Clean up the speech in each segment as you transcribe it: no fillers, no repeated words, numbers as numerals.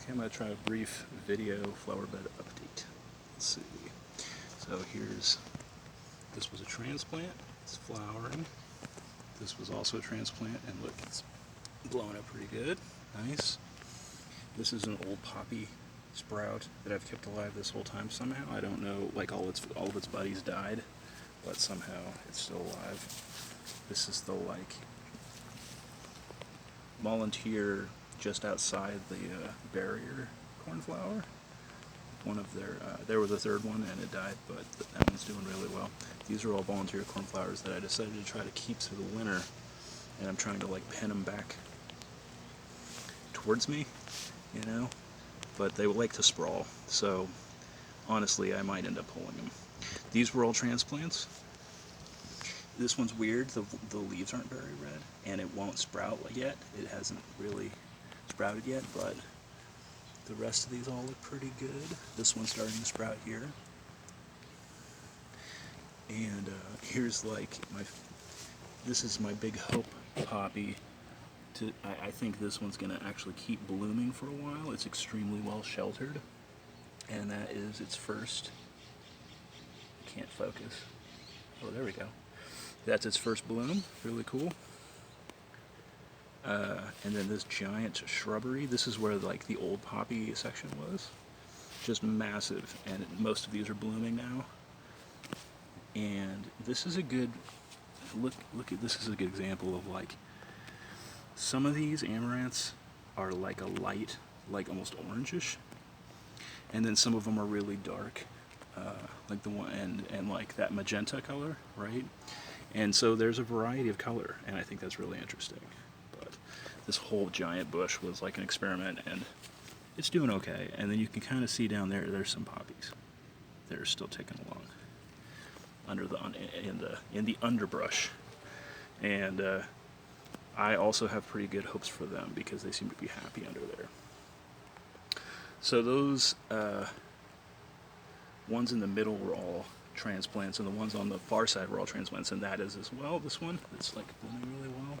Okay, I'm going to try a brief video flower bed update. Let's see. So this was a transplant, it's flowering. This was also a transplant, and look, it's blowing up pretty good. Nice. This is an old poppy sprout that I've kept alive this whole time somehow. I don't know, like all of its buddies died, but somehow it's still alive. This is the volunteer just outside the barrier cornflower. One of their, there was a third one and it died, but that one's doing really well. These are all volunteer cornflowers that I decided to try to keep through the winter, and I'm trying to pin them back towards me, you know, but they like to sprawl, so honestly I might end up pulling them. These were all transplants. This one's weird, the leaves aren't very red, and it won't sprout yet. It hasn't really sprouted yet, but the rest of these all look pretty good. This one's starting to sprout here. And here's this is my big hope poppy. I think this one's gonna actually keep blooming for a while. It's extremely well sheltered. And that is its first, I can't focus. Oh, there we go. That's its first bloom, really cool. And then this giant shrubbery, this is where the old poppy section was. Just massive, and most of these are blooming now. And this is a good, look at, this is a good example of some of these amaranths are like a light, almost orangish. And then some of them are really dark, like the one, and like that magenta color, right? And so there's a variety of color, and I think that's really interesting. But this whole giant bush was like an experiment, and it's doing okay. And then you can kind of see down there, there's some poppies that are still ticking along under in the underbrush. And I also have pretty good hopes for them because they seem to be happy under there. So those ones in the middle were all transplants, and the ones on the far side were all transplants, and that is as well. This one, it's blooming really well.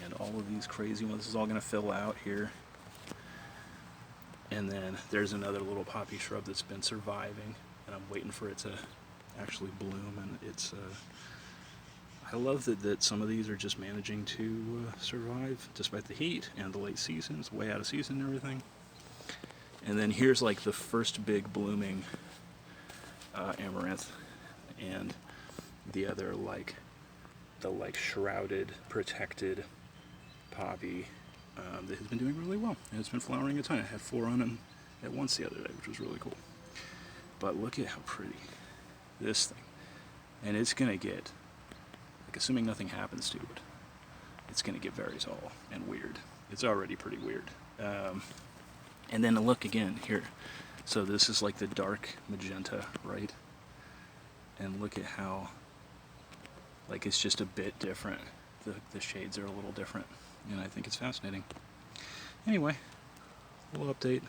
And all of these crazy ones, this is all going to fill out here. And then there's another little poppy shrub that's been surviving, and I'm waiting for it to actually bloom. And it's, I love that some of these are just managing to survive despite the heat and the late season. It's way out of season and everything. And then here's the first big blooming amaranth, and the other the shrouded, protected poppy that has been doing really well, and it's been flowering a ton. I had 4 on them at once the other day, which was really cool. But look at how pretty this thing, and it's gonna get, assuming nothing happens to it, it's gonna get very tall and weird. It's already pretty weird. And then look again here. So this is the dark magenta, right? And look at how, it's just a bit different. The shades are a little different, and I think it's fascinating. Anyway, a little update.